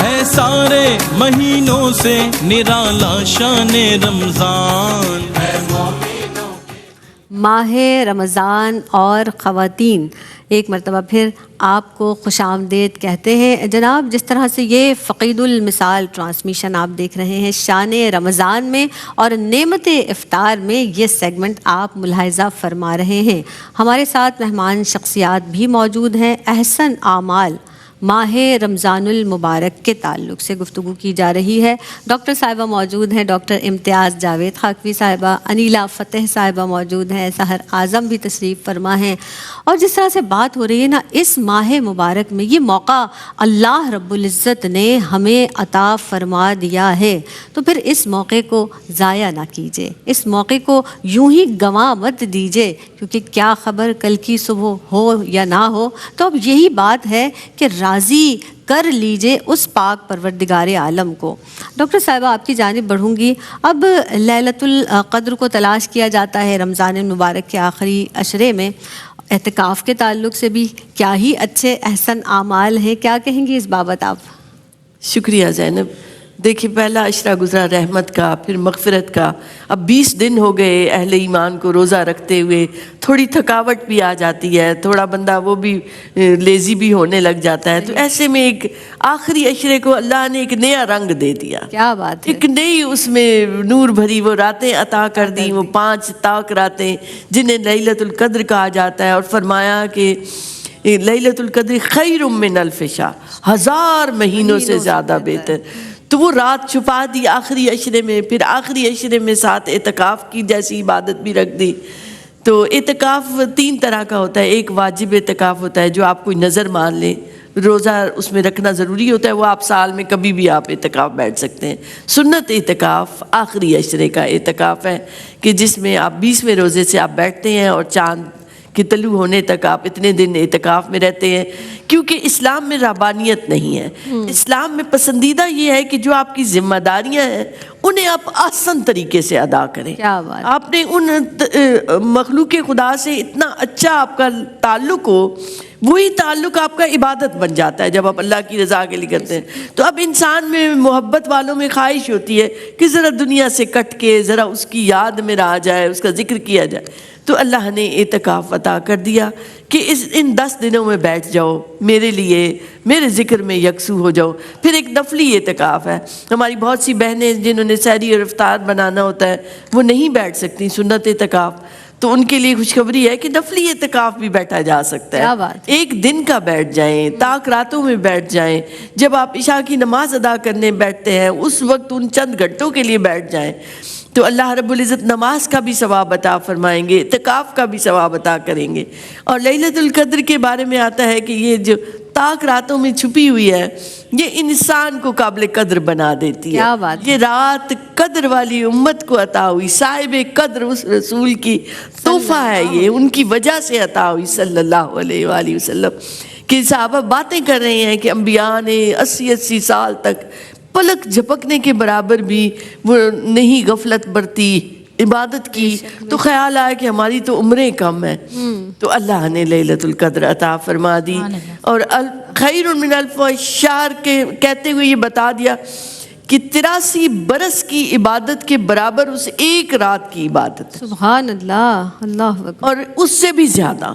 ہے سارے مہینوں سے نرالا شان رمضان. ماہ رمضان اور خواتین، ایک مرتبہ پھر آپ کو خوش آمدید کہتے ہیں جناب. جس طرح سے یہ فقید المثال ٹرانسمیشن آپ دیکھ رہے ہیں شان رمضان میں اور نعمت افطار میں، یہ سیگمنٹ آپ ملاحظہ فرما رہے ہیں. ہمارے ساتھ مہمان شخصیات بھی موجود ہیں. احسن اعمال ماہ رمضان المبارک کے تعلق سے گفتگو کی جا رہی ہے. ڈاکٹر صاحبہ موجود ہیں، ڈاکٹر امتیاز جاوید خاکوی صاحبہ، انیلا فتح صاحبہ موجود ہیں، سحر اعظم بھی تشریف فرما ہیں. اور جس طرح سے بات ہو رہی ہے نا اس ماہ مبارک میں، یہ موقع اللہ رب العزت نے ہمیں عطا فرما دیا ہے، تو پھر اس موقع کو ضائع نہ کیجیے، اس موقع کو یوں ہی گنوا مت دیجیے، کیونکہ کیا خبر کل کی صبح ہو یا نہ ہو. تو اب یہی بات ہے کہ راضی کر لیجئے اس پاک پروردگار عالم کو. ڈاکٹر صاحبہ آپ کی جانب بڑھوں گی. اب لیلۃ القدر کو تلاش کیا جاتا ہے رمضان المبارک کے آخری عشرے میں. اعتکاف کے تعلق سے بھی کیا ہی اچھے احسن اعمال ہیں، کیا کہیں گی اس بابت آپ؟ شکریہ زینب. دیکھیے پہلا عشرہ گزرا رحمت کا، پھر مغفرت کا. اب 20 دن ہو گئے اہل ایمان کو روزہ رکھتے ہوئے. تھوڑی تھکاوٹ بھی آ جاتی ہے، تھوڑا بندہ وہ بھی لیزی بھی ہونے لگ جاتا ہے. تو ایسے میں ایک آخری عشرے کو اللہ نے ایک نیا رنگ دے دیا. کیا بات ہے. ایک نئی اس میں نور بھری وہ راتیں عطا کر دی، وہ 5 طاق راتیں جنہیں لیلۃ القدر کہا جاتا ہے. اور فرمایا کہ لیلۃ القدر خیر من الف شہر، 1000 مہینوں سے زیادہ بہتر. تو وہ رات چھپا دی آخری عشرے میں. پھر آخری عشرے میں ساتھ اعتکاف کی جیسی عبادت بھی رکھ دی. تو اعتکاف 3 طرح کا ہوتا ہے. ایک واجب اعتکاف ہوتا ہے جو آپ کوئی نظر مان لیں، روزہ اس میں رکھنا ضروری ہوتا ہے، وہ آپ سال میں کبھی بھی آپ اعتکاف بیٹھ سکتے ہیں. سنت اعتکاف آخری عشرے کا اعتکاف ہے کہ جس میں آپ 20ویں روزے سے آپ بیٹھتے ہیں اور چاند کہ طلوع ہونے تک آپ اتنے دن اعتکاف میں رہتے ہیں. کیونکہ اسلام میں رہبانیت نہیں ہے. اسلام میں پسندیدہ یہ ہے کہ جو آپ کی ذمہ داریاں ہیں انہیں آپ آسان طریقے سے ادا کریں. کیا بات. آپ نے ان مخلوق خدا سے اتنا اچھا آپ کا تعلق ہو، وہی تعلق آپ کا عبادت بن جاتا ہے جب آپ اللہ کی رضا کے لیے کرتے ہیں. تو اب انسان میں محبت والوں میں خواہش ہوتی ہے کہ ذرا دنیا سے کٹ کے ذرا اس کی یاد میں رہا جائے، اس کا ذکر کیا جائے. تو اللہ نے اعتکاف عطا کر دیا کہ ان 10 دنوں میں بیٹھ جاؤ میرے لیے، میرے ذکر میں یکسو ہو جاؤ. پھر ایک نفلی اعتکاف ہے. ہماری بہت سی بہنیں جنہوں نے سحری اور افطار بنانا ہوتا ہے وہ نہیں بیٹھ سکتی سنت اعتکاف. تو ان کے لیے خوشخبری ہے کہ نفلی اعتکاف بھی بیٹھا جا سکتا ہے. ایک دن کا بیٹھ جائیں، طاق راتوں میں بیٹھ جائیں. جب آپ عشاء کی نماز ادا کرنے بیٹھتے ہیں اس وقت ان چند گھنٹوں کے لیے بیٹھ جائیں تو اللہ رب العزت نماز کا بھی ثواب عطا فرمائیں گے، اعتکاف کا بھی ثواب عطا کریں گے. اور لیلۃ القدر کے بارے میں آتا ہے کہ یہ جو طاق راتوں میں چھپی ہوئی ہے یہ انسان کو قابل قدر بنا دیتی ہے. یہ رات قدر والی امت کو عطا ہوئی، صاحب قدر اس رسول کی تحفہ ہے، یہ ان کی وجہ سے عطا ہوئی صلی اللہ علیہ وآلہ وسلم. کہ صحابہ باتیں کر رہے ہیں کہ انبیاء نے 80 سال تک پلک جھپکنے کے برابر بھی وہ نہیں غفلت برتی، عبادت کی. تو خیال آیا کہ ہماری تو عمریں کم ہیں. تو اللہ نے لیلۃ القدر عطا فرما دی اور خیر من الف شہر کے کہتے ہوئے یہ بتا دیا کہ 83 برس کی عبادت کے برابر اس ایک رات کی عبادت. سبحان اللہ، اللہ اکبر. اور اس سے بھی زیادہ،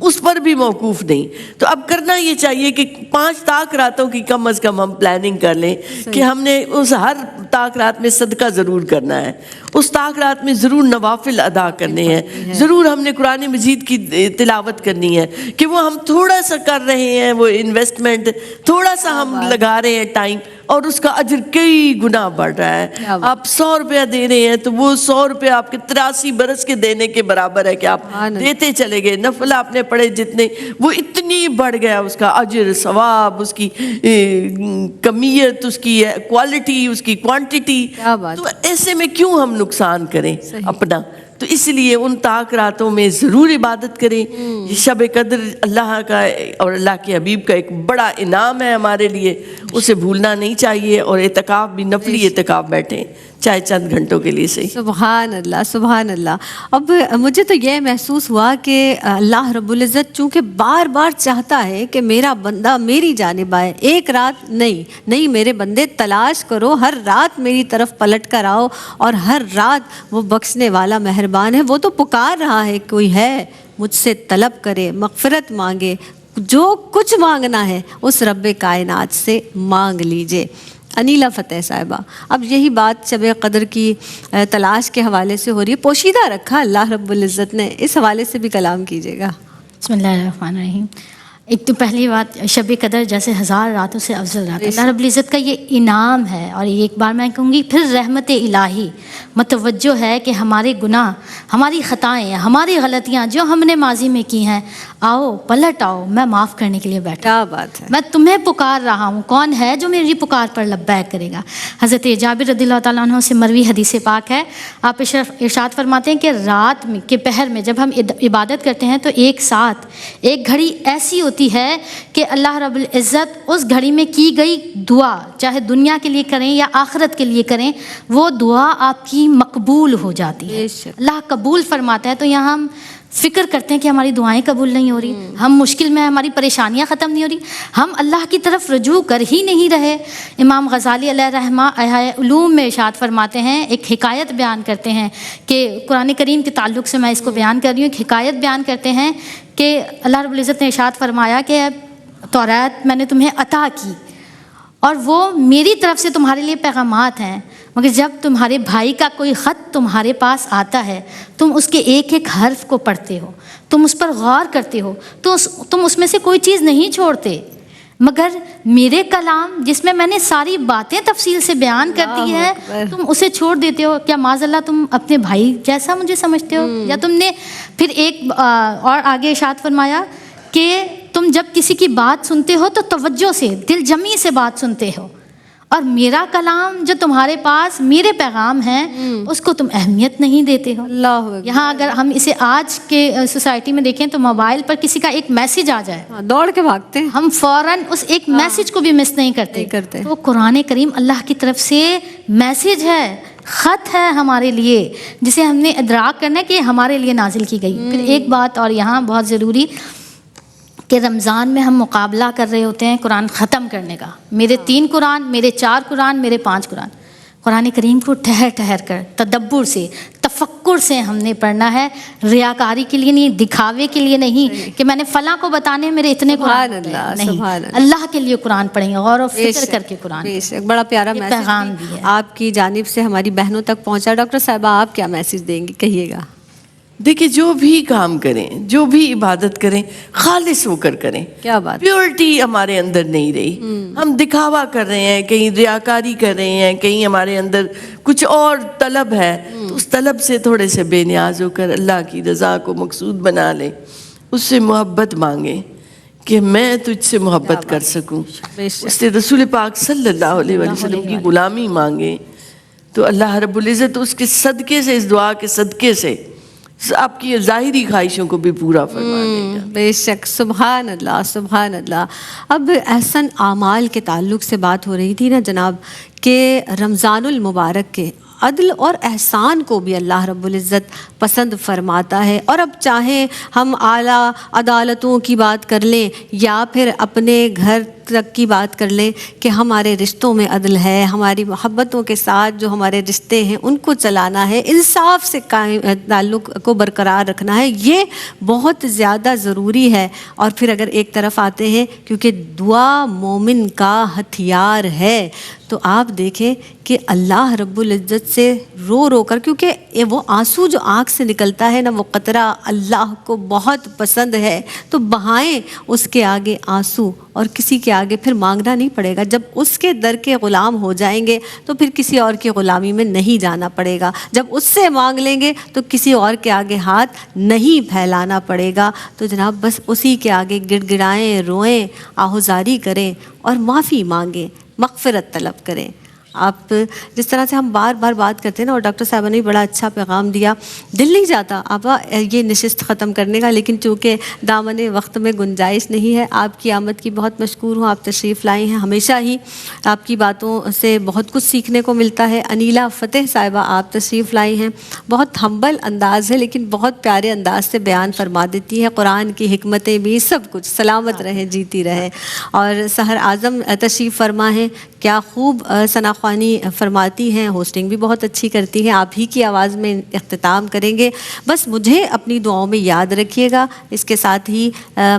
اس پر بھی موقوف نہیں. تو اب کرنا یہ چاہیے کہ 5 طاق راتوں کی کم از کم ہم پلاننگ کر لیں کہ ہم نے اس ہر طاق رات میں صدقہ ضرور کرنا ہے، اس طاق رات میں ضرور نوافل ادا کرنے ہیں، ضرور ہم نے قرآن مجید کی تلاوت کرنی ہے کہ وہ ہم تھوڑا سا کر رہے ہیں، وہ انویسٹمنٹ تھوڑا سا ہم لگا رہے ہیں ٹائم، اور اس کا اجر کئی گنا بڑھ رہا ہے۔ آپ 100 روپیہ دے رہے ہیں تو وہ 100 روپیہ آپ کے 83 برس کے دینے کے برابر ہے کہ آپ دیتے چلے گئے۔ نفل آپ نے پڑھے جتنے، وہ اتنی بڑھ گیا اس کا اجر، ثواب، اس کی کمیت، اس کی کوالٹی، اس کی کوانٹٹی۔ تو ایسے میں کیوں ہم نقصان کریں اپنا؟ تو اس لیے ان طاق راتوں میں ضرور عبادت کریں۔ شب قدر اللہ کا اور اللہ کے حبیب کا ایک بڑا انعام ہے ہمارے لیے، اسے بھولنا نہیں چاہیے، اور اعتکاف بھی نفلی اعتکاف بیٹھیں، چاہے چند گھنٹوں کے لیے صحیح۔ سبحان اللہ، سبحان اللہ۔ اب مجھے تو یہ محسوس ہوا کہ اللہ رب العزت چونکہ بار بار چاہتا ہے کہ میرا بندہ میری جانب آئے، ایک رات نہیں میرے بندے تلاش کرو، ہر رات میری طرف پلٹ کر آؤ، اور ہر رات وہ بخشنے والا مہربان ہے۔ وہ تو پکار رہا ہے، کوئی ہے مجھ سے طلب کرے، مغفرت مانگے، جو کچھ مانگنا ہے اس رب کائنات سے مانگ لیجئے۔ انیلا فتح صاحبہ، اب یہی بات شب قدر کی تلاش کے حوالے سے ہو رہی ہے، پوشیدہ رکھا اللہ رب العزت نے، اس حوالے سے بھی کلام کیجیے گا۔ بسم اللہ الرحمن الرحیم۔ ایک تو پہلی بات، شب قدر جیسے 1000 راتوں سے افضل رات ہے، اللہ رب العزت کا یہ انعام ہے، اور ایک بار میں کہوں گی پھر رحمت الہی متوجہ ہے کہ ہمارے گناہ، ہماری خطائیں، ہماری غلطیاں جو ہم نے ماضی میں کی ہیں، آؤ پلٹ آؤ، میں معاف کرنے کے لیے بیٹھا، کیا بات ہے، میں تمہیں پکار رہا ہوں، کون ہے جو میری پکار پر لبیک کرے گا۔ حضرت جابر رضی اللہ تعالیٰ عنہ سے مروی حدیث پاک ہے، آپ ارشاد فرماتے ہیں کہ رات میں کے پہر میں جب ہم عبادت کرتے ہیں تو ایک ساتھ ایک گھڑی ایسی ہوتی ہے کہ اللہ رب العزت اس گھڑی میں کی گئی دعا، چاہے دنیا کے لیے کریں یا آخرت کے لیے کریں، وہ دعا آپ کی مقبول ہو جاتی ہے، اللہ قبول فرماتا ہے۔ تو یہاں ہم فکر کرتے ہیں کہ ہماری دعائیں قبول نہیں ہو رہی، ہم مشکل میں ہیں، ہماری پریشانیاں ختم نہیں ہو رہی، ہم اللہ کی طرف رجوع کر ہی نہیں رہے۔ امام غزالی علیہ رحمہ احیاء علوم میں ارشاد فرماتے ہیں، ایک حکایت بیان کرتے ہیں کہ قرآن کریم کے تعلق سے میں اس کو بیان کر رہی ہوں، ایک حکایت بیان کرتے ہیں کہ اللہ رب العزت نے ارشاد فرمایا کہ توریت میں نے تمہیں عطا کی، اور وہ میری طرف سے تمہارے لیے پیغامات ہیں، مگر جب تمہارے بھائی کا کوئی خط تمہارے پاس آتا ہے، تم اس کے ایک ایک حرف کو پڑھتے ہو، تم اس پر غور کرتے ہو، تو تم اس میں سے کوئی چیز نہیں چھوڑتے، مگر میرے کلام جس میں نے ساری باتیں تفصیل سے بیان کر دی ہے، تم اسے چھوڑ دیتے ہو۔ کیا معاذ اللہ تم اپنے بھائی جیسا مجھے سمجھتے ہو؟ یا تم نے پھر ایک اور آگے ارشاد فرمایا کہ تم جب کسی کی بات سنتے ہو تو توجہ سے، دل جمی سے بات سنتے ہو، اور میرا کلام جو تمہارے پاس میرے پیغام ہیں اس کو تم اہمیت نہیں دیتے ہو۔ اللہ یہاں اگر ہم اسے آج کے سوسائٹی میں دیکھیں تو موبائل پر کسی کا ایک میسج آ جائے، دوڑ کے بھاگتے ہیں، ہم فوراً اس ایک میسج کو بھی مس نہیں کرتے۔ تو قرآن کریم اللہ کی طرف سے میسج ہے، خط ہے ہمارے لیے، جسے ہم نے ادراک کرنا ہے کہ ہمارے لیے نازل کی گئی۔ پھر ایک بات اور یہاں بہت ضروری کہ رمضان میں ہم مقابلہ کر رہے ہوتے ہیں قرآن ختم کرنے کا، میرے 3 قرآن، میرے 4 قرآن، میرے 5 قرآن۔ قرآن کریم کو ٹھہر ٹھہر کر تدبر سے، تفکر سے ہم نے پڑھنا ہے، ریاکاری کے لیے نہیں، دکھاوے کے لیے نہیں کہ میں نے فلاں کو بتانے میرے اتنے قرآن نہیں، اللہ کے لیے قرآن پڑھیں گے، غور و فکر کر کے قرآن۔ بڑا پیارا پیغام میسج بھی ہے آپ کی جانب سے ہماری بہنوں تک پہنچا۔ ڈاکٹر صاحبہ آپ کیا میسج دیں گی، کہیے گا۔ دیکھیں، جو بھی کام کریں، جو بھی عبادت کریں، خالص ہو کر کریں۔ کیا بات، پیورٹی ہمارے اندر نہیں رہی، ہم دکھاوا کر رہے ہیں، کہیں ریاکاری کر رہے ہیں، کہیں ہمارے اندر کچھ اور طلب ہے، تو اس طلب سے تھوڑے سے بے نیاز ہو کر اللہ کی رضا کو مقصود بنا لیں، اس سے محبت مانگیں کہ میں تجھ سے محبت کر سکوں، اس سے رسول پاک صلی اللہ علیہ وسلم کی غلامی مانگیں، تو اللہ رب العزت اس کے صدقے سے، اس دعا کے صدقے سے آپ کی ظاہری خواہشوں کو بھی پورا فرما دے گا۔ بے شک، سبحان اللہ، سبحان اللہ۔ اب احسن اعمال کے تعلق سے بات ہو رہی تھی نا جناب، کہ رمضان المبارک کے عدل اور احسان کو بھی اللہ رب العزت پسند فرماتا ہے، اور اب چاہیں ہم اعلیٰ عدالتوں کی بات کر لیں یا پھر اپنے گھر تک کی بات کر لیں کہ ہمارے رشتوں میں عدل ہے، ہماری محبتوں کے ساتھ جو ہمارے رشتے ہیں ان کو چلانا ہے، انصاف سے قائم تعلق کو برقرار رکھنا ہے، یہ بہت زیادہ ضروری ہے۔ اور پھر اگر ایک طرف آتے ہیں، کیونکہ دعا مومن کا ہتھیار ہے، تو آپ دیکھیں کہ اللہ رب العزت سے رو رو کر، کیونکہ وہ آنسو جو آنکھ سے نکلتا ہے نا، وہ قطرہ اللہ کو بہت پسند ہے، تو بہائیں اس کے آگے آنسو، اور کسی کے آگے پھر مانگنا نہیں پڑے گا۔ جب اس کے در کے غلام ہو جائیں گے تو پھر کسی اور کی غلامی میں نہیں جانا پڑے گا، جب اس سے مانگ لیں گے تو کسی اور کے آگے ہاتھ نہیں پھیلانا پڑے گا۔ تو جناب بس اسی کے آگے گڑ گڑائیں، روئیں، آہوزاری کریں اور معافی مانگیں، مغفرت طلب کریں۔ آپ جس طرح سے ہم بار بار بات کرتے ہیں نا، اور ڈاکٹر صاحبہ نے بڑا اچھا پیغام دیا، دل نہیں جاتا آپا یہ نشست ختم کرنے کا، لیکن چونکہ دامن وقت میں گنجائش نہیں ہے۔ آپ کی آمد کی بہت مشکور ہوں، آپ تشریف لائے ہیں، ہمیشہ ہی آپ کی باتوں سے بہت کچھ سیکھنے کو ملتا ہے۔ انیلا فتح صاحبہ آپ تشریف لائی ہیں، بہت ہمبل انداز ہے لیکن بہت پیارے انداز سے بیان فرما دیتی ہے، قرآن کی حکمتیں بھی، سب کچھ، سلامت رہیں، جیتی رہیں۔ اور سحر اعظم تشریف فرما ہیں، کیا خوب ثنا خوانی فرماتی ہیں، ہوسٹنگ بھی بہت اچھی کرتی ہیں۔ آپ ہی کی آواز میں اختتام کریں گے، بس مجھے اپنی دعاؤں میں یاد رکھیے گا۔ اس کے ساتھ ہی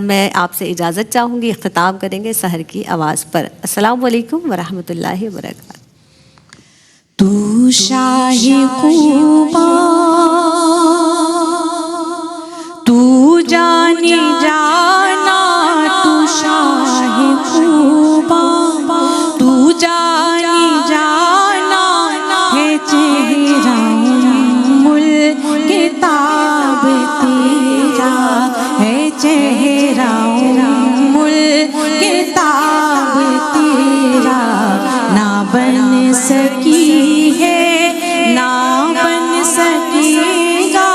میں آپ سے اجازت چاہوں گی، اختتام کریں گے سحر کی آواز پر۔ السلام علیکم ورحمۃ اللہ وبرکاتہ۔ تو شاہ خوبا، تو جانی جانا، تو شاہ خوبا، تو جانی جانا ہے، چہرہ ملک کتاب تیرا ہے، چہرہ ملک کتاب تیرا، نہ بن سکی ہے، نہ بن سکے گا،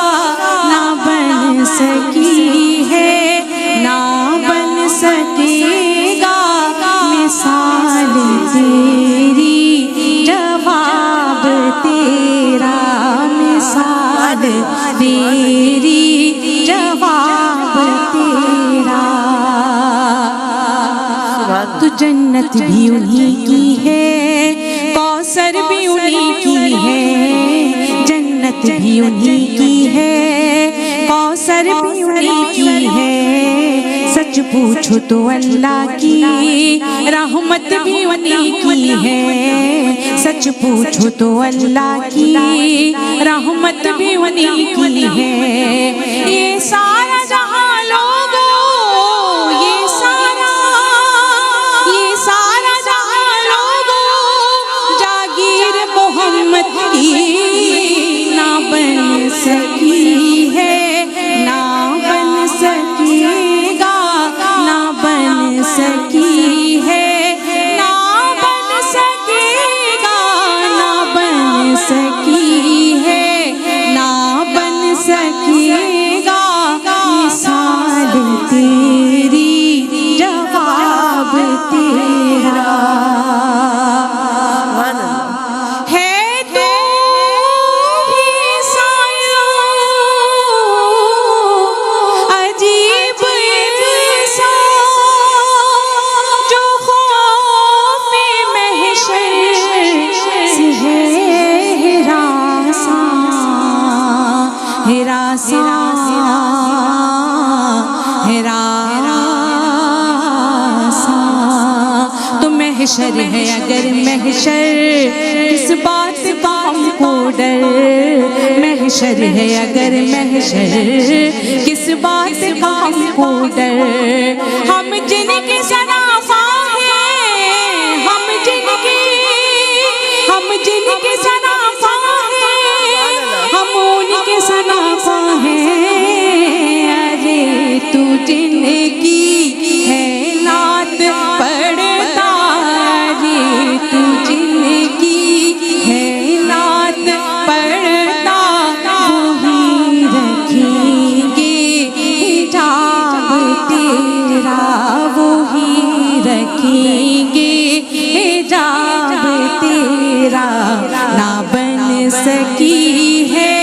نہ بن سکی ہے، نہ بن سکے گا، مثال تیری، جواب تیرا، مثال تیری، جواب تیرا۔ تو جنت بھی انہی کی ہے، کوثر بھی انہی کی ہے، جنت بھی انہی کی ہے، کوثر بھی انہی کی ہے، سچ پوچھو تو اللہ کی رحمت بھی انہی کی ہے، سچ پوچھو تو اللہ کی رحمت بھی انہی کی ہے۔ یہ سارا جہاں لوگوں، یہ سارا جہاں لوگوں، جاگیر محمد کی نہ بن سکی ہے، نہ بن سکے گا، نہ بن سکی ہے، نہ بن سکے گا، نہ بن سکی ہے، نہ بن سکے گا، مثال تیری، جواب تیرا ہے، تو بھی سایہ عجیب انسان، جو خوف محشر سے ہے ہراساں، ہراساں، تو محشر ہے اگر محشر، کس بات کا ہم کو ڈر، محشر ہے اگر محشر، کس بات کا ہم کو ڈر، ہم جن کے شناسا ہیں، ہم جن کے شناسا ہیں، ہم ان کے شناسا ہیں، ارے تو جن کی ہے نعت پڑھتا، ارے تو جن کی ہے نعت پڑھتا، وہی رکھیں گے حجاب تیرا، وہی رکھیں گے حجاب تیرا، نہ بن سکی ہے،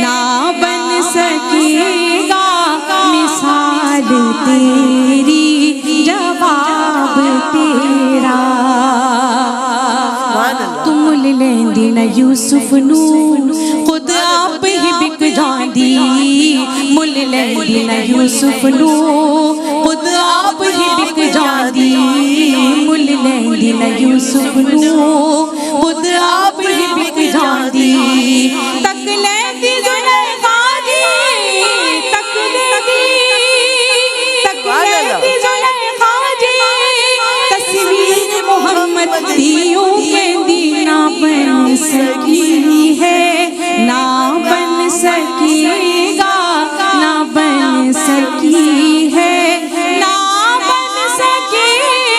نہ بن سکے گا، مثال تیری، جواب تیرا۔ لیندی نہ یوسف نو خود آپ ہی بک جاندی مل لیندی نہ یوسف نو خود آپ ہی بک جاندی مل لیندی نہ یوسف نو خود آپ ہی بک جاندی تک لیندی زلیخا دی تک لیندی زلیخا دی تصویر محمد دیوں کے دینا بن سکی ہے نہ بن سکے گا نہ بن سکی ہے نہ بن سکے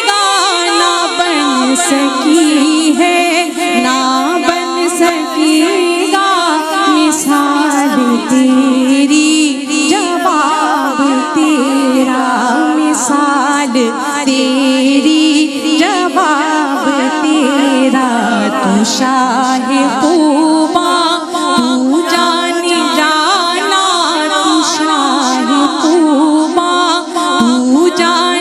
گا نہ بن سکی ہے نہ بن سکے گا مثال تیری جواب تیرا مثال تیری جواب تیرا تو شاہ خوباں تو جانی جانا تو شاہ خوباں تو جانی